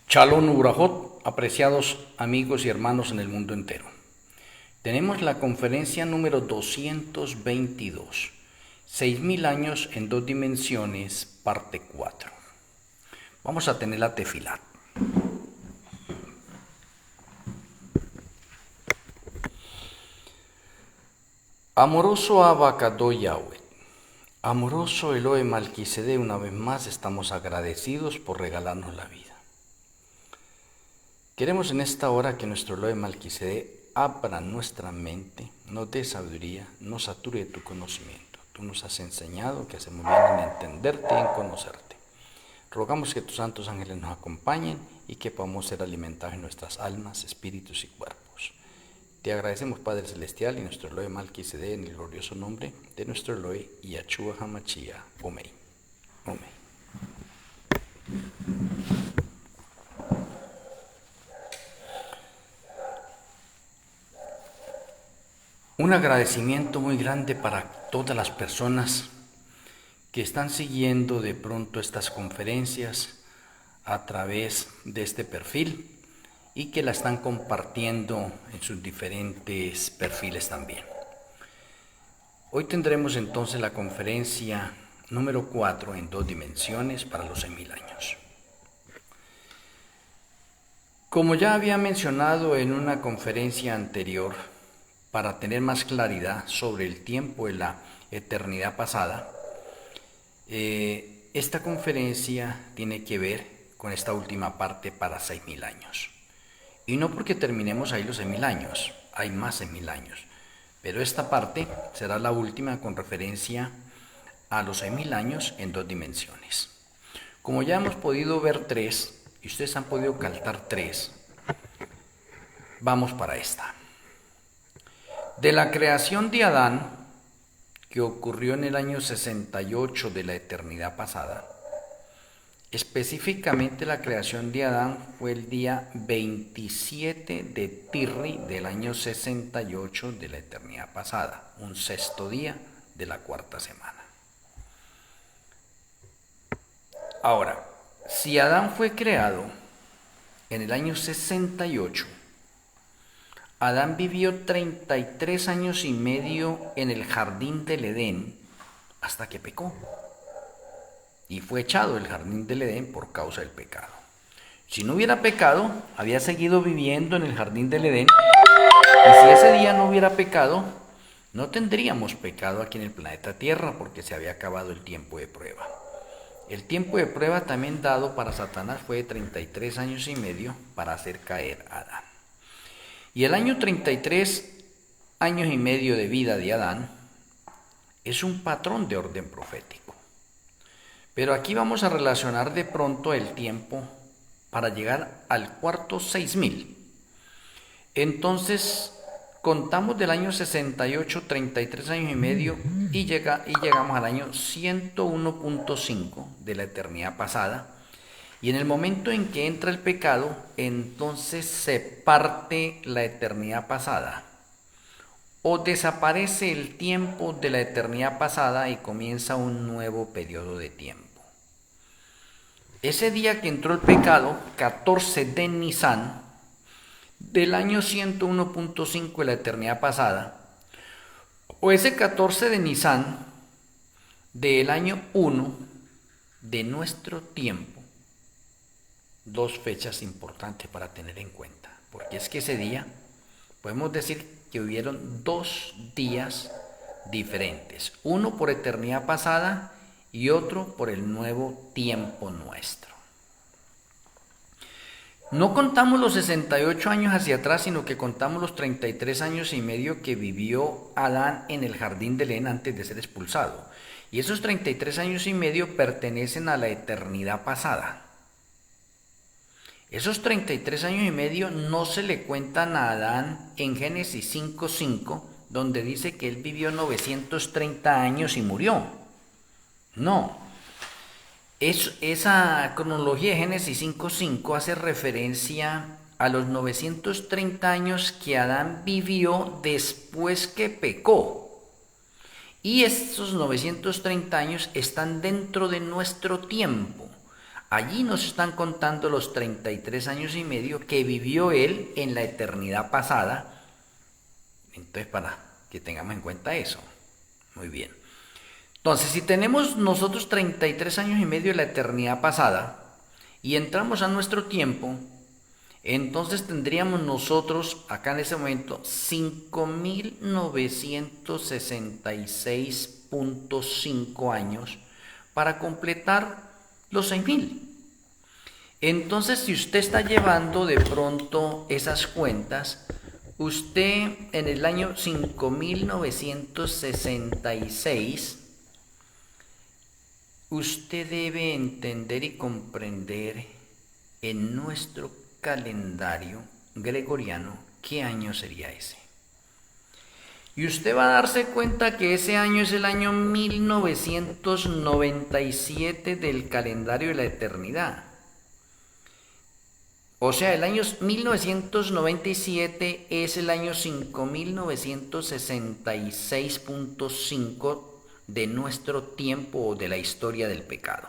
Shalom Ubrajot, apreciados amigos y hermanos en el mundo entero. Tenemos la conferencia número 222, 6000 años en dos dimensiones, parte 4. Vamos a tener la tefilat. Amoroso Abacadó Yahweh, amoroso Elohe Malquisedec, una vez más estamos agradecidos por regalarnos la vida. Queremos en esta hora que nuestro Elohe Malquisedec abra nuestra mente, nos dé sabiduría, nos sature de tu conocimiento. Tú nos has enseñado que hacemos bien en entenderte y en conocerte. Rogamos que tus santos ángeles nos acompañen y que podamos ser alimentados en nuestras almas, espíritus y cuerpos. Te agradecemos, Padre Celestial, y nuestro Elohe Malquisedec, en el glorioso nombre de nuestro Elohe Yahshua HaMashiach. Amén. Amén. Un agradecimiento muy grande para todas las personas que están siguiendo de pronto estas conferencias a través de este perfil y que la están compartiendo en sus diferentes perfiles también. Hoy tendremos entonces la conferencia número 4 en dos dimensiones para los 6000 años. Como ya había mencionado en una conferencia anterior, para tener más claridad sobre el tiempo de la eternidad pasada, esta conferencia tiene que ver con esta última parte para 6000 años. Y no porque terminemos ahí los 6000 años, hay más 6000 años, pero esta parte será la última con referencia a los 6000 años en dos dimensiones. Como ya hemos podido ver 3, y ustedes han podido caltar 3, vamos para esta. De la creación de Adán, que ocurrió en el año 68 de la eternidad pasada, específicamente la creación de Adán fue el día 27 de Tirri del año 68 de la eternidad pasada, un sexto día de la cuarta semana. Ahora, si Adán fue creado en el año 68, Adán vivió 33 años y medio en el jardín del Edén hasta que pecó. Y fue echado del jardín del Edén por causa del pecado. Si no hubiera pecado, había seguido viviendo en el jardín del Edén. Y si ese día no hubiera pecado, no tendríamos pecado aquí en el planeta Tierra porque se había acabado el tiempo de prueba. El tiempo de prueba también dado para Satanás fue de 33 años y medio para hacer caer a Adán. Y el año 33 años y medio de vida de Adán es un patrón de orden profético. Pero aquí vamos a relacionar de pronto el tiempo para llegar al cuarto 6000. Entonces, contamos del año 68, 33 años y medio y llegamos al año 101.5 de la eternidad pasada. Y en el momento en que entra el pecado, entonces se parte la eternidad pasada. O desaparece el tiempo de la eternidad pasada y comienza un nuevo periodo de tiempo. Ese día que entró el pecado, 14 de Nisan, del año 101.5 de la eternidad pasada, o ese 14 de Nisan del año 1 de nuestro tiempo. Dos fechas importantes para tener en cuenta, porque es que ese día podemos decir que hubieron 2 días diferentes, uno por eternidad pasada y otro por el nuevo tiempo nuestro. No contamos los 68 años hacia atrás, sino que contamos los 33 años y medio que vivió Adán en el jardín del Edén antes de ser expulsado. Y esos 33 años y medio pertenecen a la eternidad pasada. Esos 33 años y medio no se le cuentan a Adán en Génesis 5:5, donde dice que él vivió 930 años y murió. No. Esa cronología de Génesis 5:5 hace referencia a los 930 años que Adán vivió después que pecó. Y estos 930 años están dentro de nuestro tiempo. Allí nos están contando los 33 años y medio que vivió él en la eternidad pasada. Entonces, para que tengamos en cuenta eso. Muy bien. Entonces, si tenemos nosotros 33 años y medio de la eternidad pasada y entramos a nuestro tiempo, entonces tendríamos nosotros acá en ese momento 5.966.5 años para completar los 6.000. Entonces, si usted está llevando de pronto esas cuentas, usted en el año 5.966, usted debe entender y comprender en nuestro calendario gregoriano qué año sería ese. Y usted va a darse cuenta que ese año es el año 1997 del calendario de la eternidad. O sea, el año 1997 es el año 5.966.5 de nuestro tiempo o de la historia del pecado.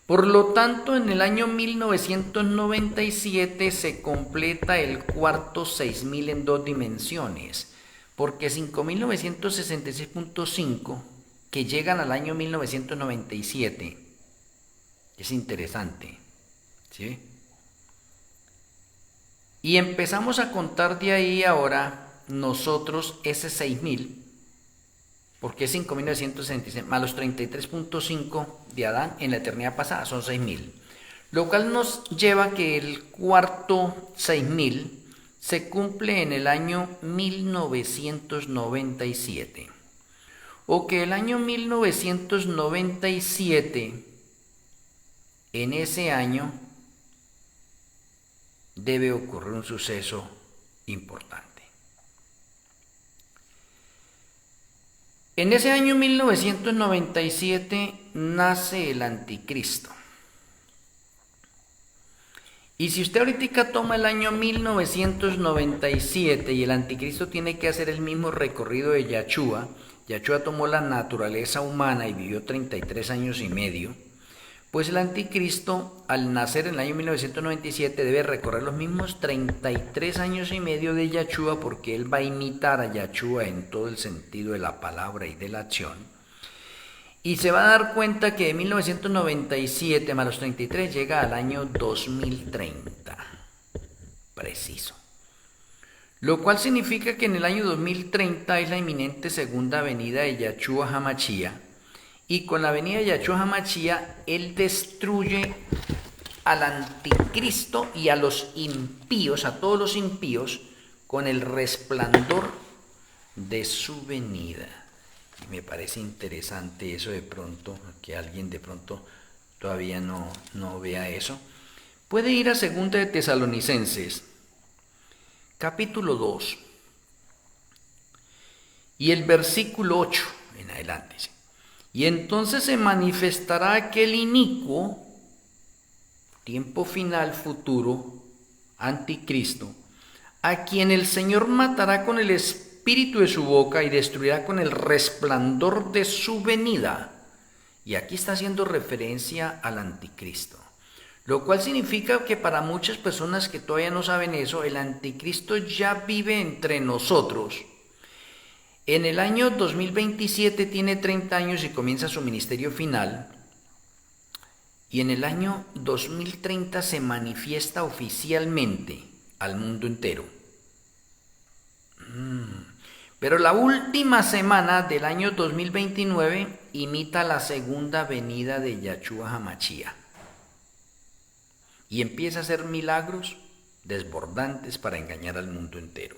Por lo tanto, en el año 1997 se completa el cuarto 6.000 en dos dimensiones, porque 5.966.5 que llegan al año 1997, es interesante, ¿sí? Y empezamos a contar de ahí ahora nosotros ese 6.000, porque es 5.966 más los 33.5 de Adán en la eternidad pasada, son 6.000. Lo cual nos lleva a que el cuarto 6.000 se cumple en el año 1997. O que el año 1997, en ese año, debe ocurrir un suceso importante. En ese año 1997 nace el anticristo. Y si usted ahorita toma el año 1997 y el anticristo tiene que hacer el mismo recorrido de Yahshua, Yahshua tomó la naturaleza humana y vivió 33 años y medio, pues el anticristo al nacer en el año 1997 debe recorrer los mismos 33 años y medio de Yahshua, porque él va a imitar a Yahshua en todo el sentido de la palabra y de la acción. Y se va a dar cuenta que de 1997 más los 33 llega al año 2030. Preciso. Lo cual significa que en el año 2030 es la inminente segunda venida de Yahshua HaMashiach. Y con la venida de Yahshua HaMashiach, él destruye al anticristo y a los impíos, a todos los impíos, con el resplandor de su venida. Y me parece interesante eso de pronto, que alguien de pronto todavía no vea eso. Puede ir a 2 de Tesalonicenses, capítulo 2, y el versículo 8 en adelante. Y entonces se manifestará aquel inicuo, tiempo final futuro, anticristo, a quien el Señor matará con el espíritu de su boca y destruirá con el resplandor de su venida. Y aquí está haciendo referencia al anticristo, lo cual significa que para muchas personas que todavía no saben eso, el anticristo ya vive entre nosotros. En el año 2027 tiene 30 años y comienza su ministerio final. Y en el año 2030 se manifiesta oficialmente al mundo entero. Pero la última semana del año 2029 imita la segunda venida de Yahshua HaMashiach. Y empieza a hacer milagros desbordantes para engañar al mundo entero.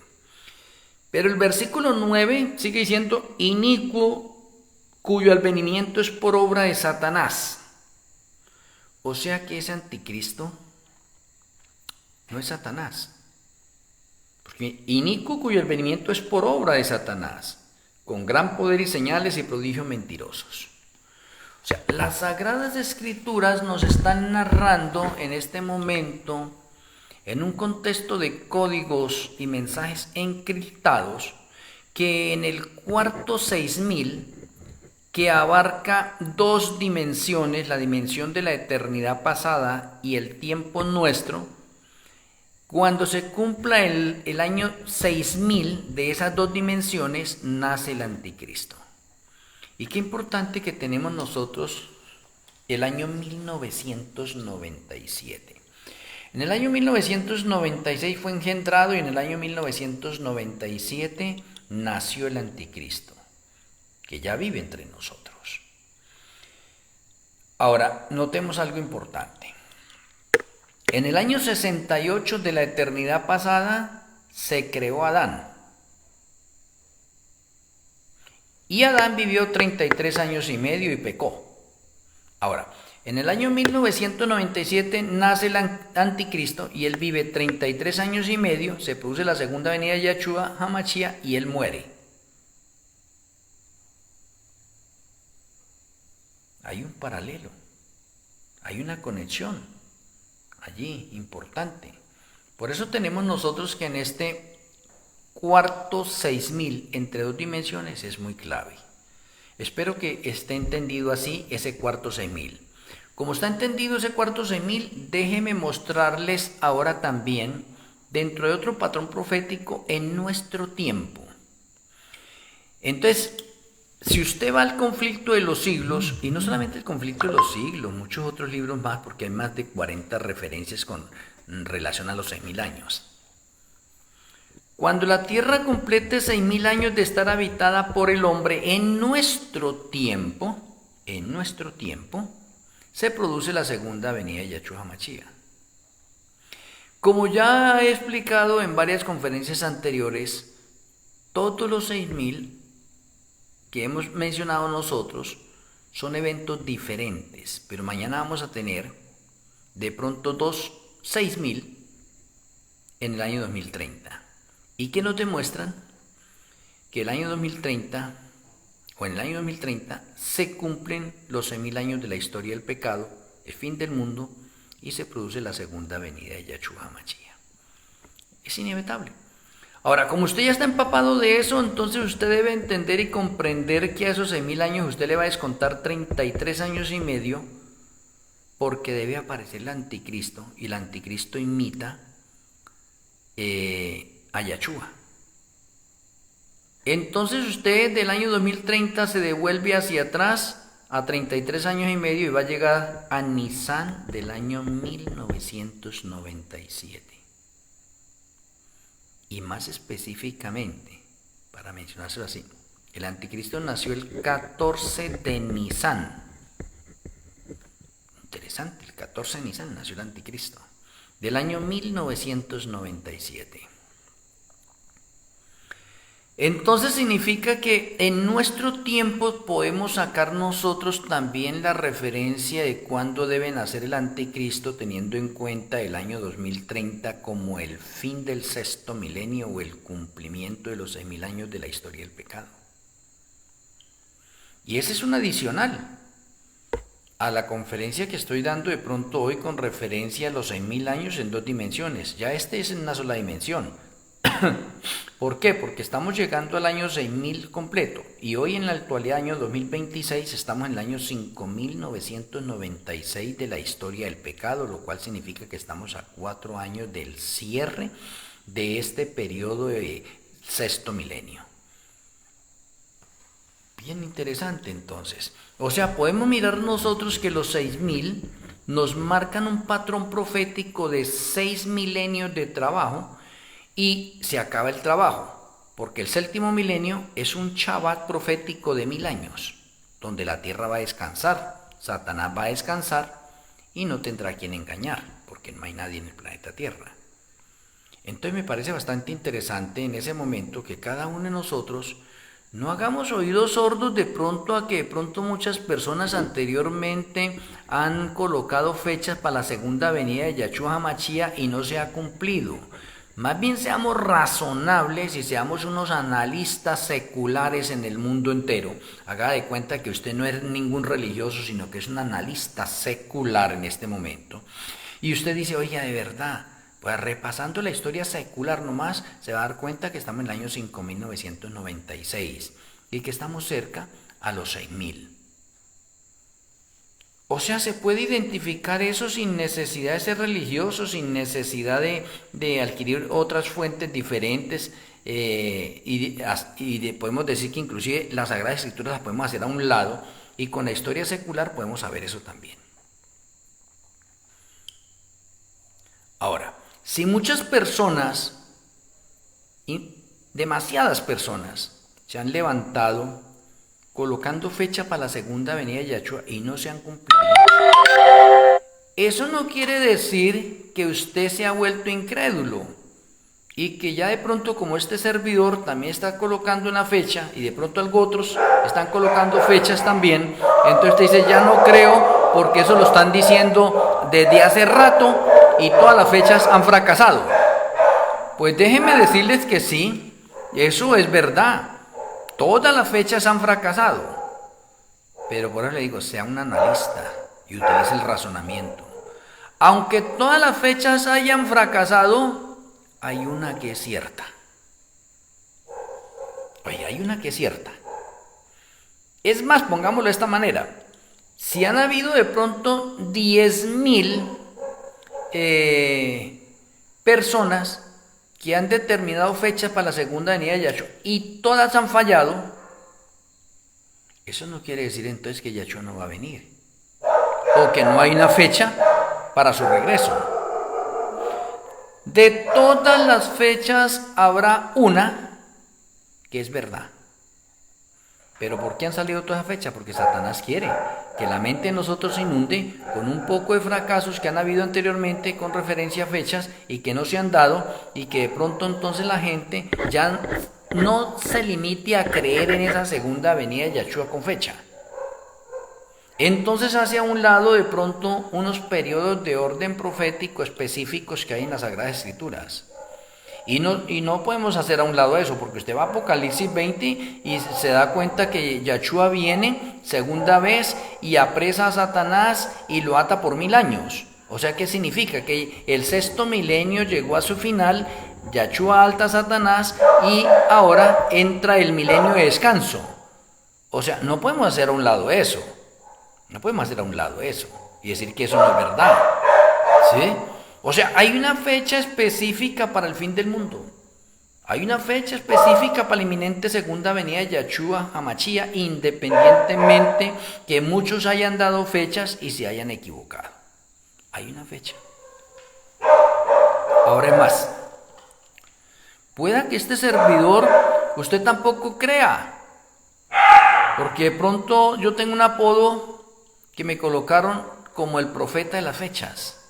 Pero el versículo 9 sigue diciendo: inicuo, cuyo advenimiento es por obra de Satanás. O sea que ese anticristo no es Satanás. Porque inicuo, cuyo advenimiento es por obra de Satanás, con gran poder y señales y prodigios mentirosos. O sea, las Sagradas Escrituras nos están narrando en este momento, en un contexto de códigos y mensajes encriptados, que en el cuarto 6.000 que abarca dos dimensiones, la dimensión de la eternidad pasada y el tiempo nuestro. Cuando se cumpla el año 6000 de esas dos dimensiones, nace el anticristo. Y qué importante que tenemos nosotros el año 1997. En el año 1996 fue engendrado y en el año 1997 nació el anticristo, que ya vive entre nosotros. Ahora, notemos algo importante. En el año 68 de la eternidad pasada se creó Adán. Y Adán vivió 33 años y medio y pecó. Ahora, en el año 1997 nace el anticristo y él vive 33 años y medio, se produce la segunda venida de Yahshua HaMashiach y él muere. Hay un paralelo, hay una conexión allí importante. Por eso tenemos nosotros que en este cuarto 6000 entre dos dimensiones es muy clave. Espero que esté entendido así ese cuarto 6000. Como está entendido ese cuarto 6000, déjeme mostrarles ahora también dentro de otro patrón profético en nuestro tiempo. Entonces, si usted va al conflicto de los siglos, y no solamente el conflicto de los siglos, muchos otros libros más, porque hay más de 40 referencias con relación a los 6000 años. Cuando la tierra complete 6000 años de estar habitada por el hombre, en nuestro tiempo, se produce la segunda venida de Yahshua HaMashiach. Como ya he explicado en varias conferencias anteriores, todos los 6000 que hemos mencionado nosotros son eventos diferentes, pero mañana vamos a tener de pronto 6000 en el año 2030. ¿Y qué nos demuestran? Que en el año 2030 se cumplen los 6000 años de la historia del pecado, el fin del mundo, y se produce la segunda venida de Yahshua HaMashiach. Es inevitable. Ahora, como usted ya está empapado de eso, entonces usted debe entender y comprender que a esos 6000 años usted le va a descontar 33 años y medio, porque debe aparecer el anticristo, y el anticristo imita a Yahshua. Entonces usted del año 2030 se devuelve hacia atrás a 33 años y medio y va a llegar a Nisan del año 1997. Y más específicamente, para mencionárselo así, el anticristo nació el 14 de Nisan. Interesante, el 14 de Nisan nació el anticristo, del año 1997. Entonces significa que en nuestro tiempo podemos sacar nosotros también la referencia de cuándo debe nacer el anticristo, teniendo en cuenta el año 2030 como el fin del sexto milenio o el cumplimiento de los 6000 años de la historia del pecado. Y ese es un adicional a la conferencia que estoy dando de pronto hoy con referencia a los 6000 años en dos dimensiones. Ya este es en una sola dimensión. ¿Por qué? Porque estamos llegando al año 6000 completo y hoy en la actualidad, año 2026, estamos en el año 5996 de la historia del pecado, lo cual significa que estamos a 4 años del cierre de este periodo de sexto milenio. Bien interesante entonces. O sea, podemos mirar nosotros que los 6000 nos marcan un patrón profético de 6 milenios de trabajo. Y se acaba el trabajo, porque el séptimo milenio es un Shabbat profético de 1000 años, donde la tierra va a descansar, Satanás va a descansar y no tendrá a quien engañar, porque no hay nadie en el planeta Tierra. Entonces me parece bastante interesante en ese momento que cada uno de nosotros no hagamos oídos sordos de pronto a que de pronto muchas personas anteriormente han colocado fechas para la segunda venida de Yahshua HaMashiach y no se ha cumplido. Más bien seamos razonables y seamos unos analistas seculares en el mundo entero. Haga de cuenta que usted no es ningún religioso, sino que es un analista secular en este momento. Y usted dice, oiga, de verdad, pues repasando la historia secular nomás, se va a dar cuenta que estamos en el año 5996 y que estamos cerca a los 6.000. O sea, se puede identificar eso sin necesidad de ser religioso, sin necesidad de adquirir otras fuentes diferentes. Podemos decir que inclusive las Sagradas Escrituras las podemos hacer a un lado y con la historia secular podemos saber eso también. Ahora, si muchas personas, demasiadas personas, se han levantado colocando fecha para la segunda venida de Yahshua y no se han cumplido, eso no quiere decir que usted se ha vuelto incrédulo y que ya de pronto, como este servidor también está colocando una fecha y de pronto otros están colocando fechas también, entonces usted dice, ya no creo porque eso lo están diciendo desde hace rato y todas las fechas han fracasado. Pues déjenme decirles que sí, eso es verdad. Todas las fechas han fracasado, pero por eso le digo, sea un analista y utilice el razonamiento. Aunque todas las fechas hayan fracasado, hay una que es cierta. Oye, hay una que es cierta. Es más, pongámoslo de esta manera. Si han habido de pronto 10.000 personas que han determinado fechas para la segunda venida de Yahshua y todas han fallado, eso no quiere decir entonces que Yahshua no va a venir o que no hay una fecha para su regreso. De todas las fechas habrá una que es verdad. ¿Pero por qué han salido todas las fechas? Porque Satanás quiere que la mente de nosotros se inunde con un poco de fracasos que han habido anteriormente con referencia a fechas y que no se han dado, y que de pronto entonces la gente ya no se limite a creer en esa segunda venida de Yahshua con fecha. Entonces hace a un lado de pronto unos periodos de orden profético específicos que hay en las Sagradas Escrituras. Y no podemos hacer a un lado eso, porque usted va a Apocalipsis 20 y se da cuenta que Yahshua viene segunda vez y apresa a Satanás y lo ata por 1000 años. O sea, ¿qué significa? Que el sexto milenio llegó a su final, Yahshua alta a Satanás y ahora entra el milenio de descanso. O sea, no podemos hacer a un lado eso. No podemos hacer a un lado eso y decir que eso no es verdad. ¿Sí? O sea, hay una fecha específica para el fin del mundo. Hay una fecha específica para la inminente segunda venida de Yahshua HaMashiach, independientemente que muchos hayan dado fechas y se hayan equivocado. Hay una fecha. Ahora es más. Pueda que este servidor usted tampoco crea. Porque de pronto yo tengo un apodo que me colocaron como el profeta de las fechas.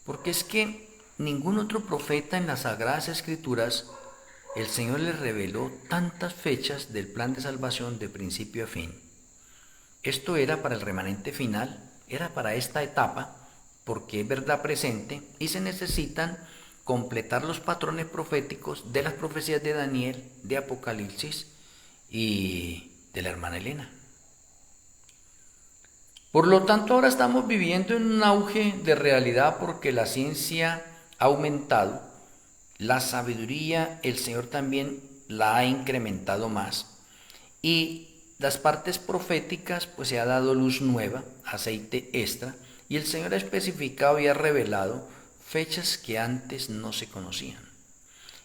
Porque es que ningún otro profeta en las Sagradas Escrituras, el Señor le reveló tantas fechas del plan de salvación de principio a fin. Esto era para el remanente final, era para esta etapa, porque es verdad presente y se necesitan completar los patrones proféticos de las profecías de Daniel, de Apocalipsis y de la hermana Elena. Por lo tanto, ahora estamos viviendo en un auge de realidad porque la ciencia ha aumentado, la sabiduría el Señor también la ha incrementado más y las partes proféticas pues se ha dado luz nueva, aceite extra, y el Señor ha especificado y ha revelado fechas que antes no se conocían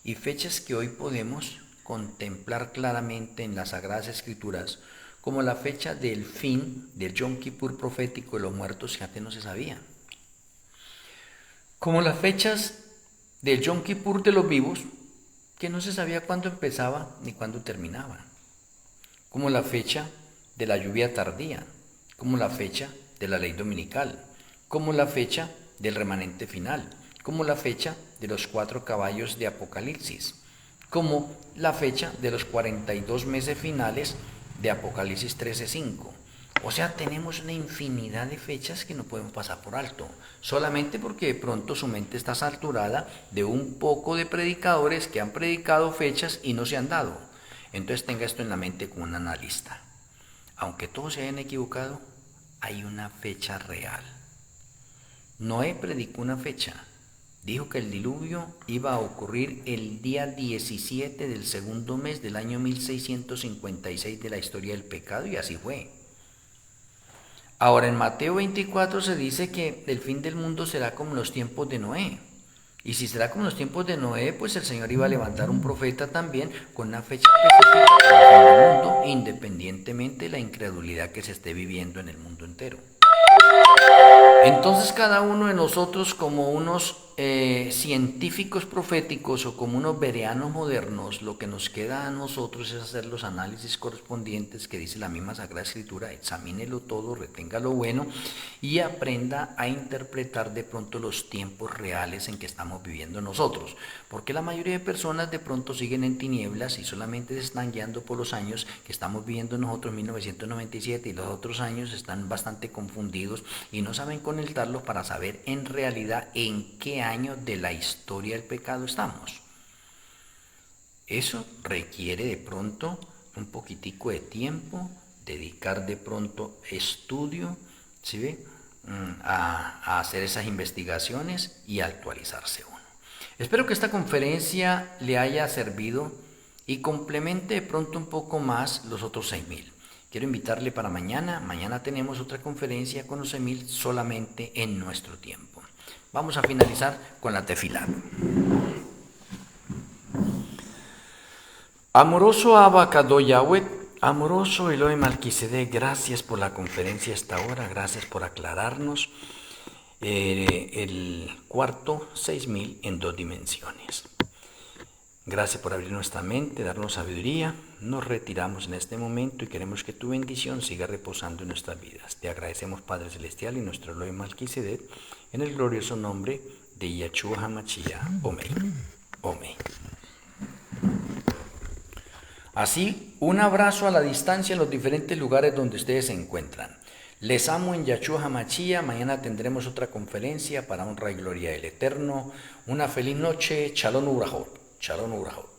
y fechas que hoy podemos contemplar claramente en las Sagradas Escrituras, como la fecha del fin del Yom Kippur profético de los muertos que antes no se sabía, como las fechas del Yom Kippur de los vivos que no se sabía cuándo empezaba ni cuándo terminaba, como la fecha de la lluvia tardía, como la fecha de la ley dominical, como la fecha del remanente final, como la fecha de los 4 caballos de Apocalipsis, como la fecha de los 42 meses finales de Apocalipsis 13:5. O sea, tenemos una infinidad de fechas que no podemos pasar por alto, solamente porque de pronto su mente está saturada de un poco de predicadores que han predicado fechas y no se han dado. Entonces tenga esto en la mente como un analista. Aunque todos se hayan equivocado, hay una fecha real. Noé predicó una fecha Dijo que el diluvio iba a ocurrir el día 17 del segundo mes del año 1656 de la historia del pecado, y así fue. Ahora en Mateo 24 se dice que el fin del mundo será como los tiempos de Noé. Y si será como los tiempos de Noé, pues el Señor iba a levantar un profeta también con una fecha específica para el fin del mundo, independientemente de la incredulidad que se esté viviendo en el mundo entero. Entonces cada uno de nosotros, como unos científicos proféticos o como unos bereanos modernos, lo que nos queda a nosotros es hacer los análisis correspondientes que dice la misma Sagrada Escritura. Examínelo todo, retenga lo bueno y aprenda a interpretar de pronto los tiempos reales en que estamos viviendo nosotros, porque la mayoría de personas de pronto siguen en tinieblas y solamente se están guiando por los años que estamos viviendo nosotros, 1997, y los otros años están bastante confundidos y no saben conectarlos para saber en realidad en qué año de la historia del pecado estamos. Eso requiere de pronto un poquitico de tiempo, dedicar de pronto estudio, ¿sí ve? A hacer esas investigaciones y actualizarse uno. Espero que esta conferencia le haya servido y complemente de pronto un poco más los otros 6.000. Quiero invitarle para mañana. Mañana tenemos otra conferencia con los 6.000 solamente en nuestro tiempo. Vamos a finalizar con la tefilá. Amoroso Abba Kadosh Yahweh, amoroso Elohim Melquisedec, gracias por la conferencia esta hora, gracias por aclararnos el cuarto 6.000 en 2 dimensiones. Gracias por abrir nuestra mente, darnos sabiduría. Nos retiramos en este momento y queremos que tu bendición siga reposando en nuestras vidas. Te agradecemos, Padre Celestial, y nuestro Elohim Melquisedec, en el glorioso nombre de Yahshua HaMashiach. Amén. Amén. Así, un abrazo a la distancia en los diferentes lugares donde ustedes se encuentran. Les amo en Yahshua HaMashiach. Mañana tendremos otra conferencia para honra y gloria del Eterno. Una feliz noche. Shalom Urahot. Shalom Urahot.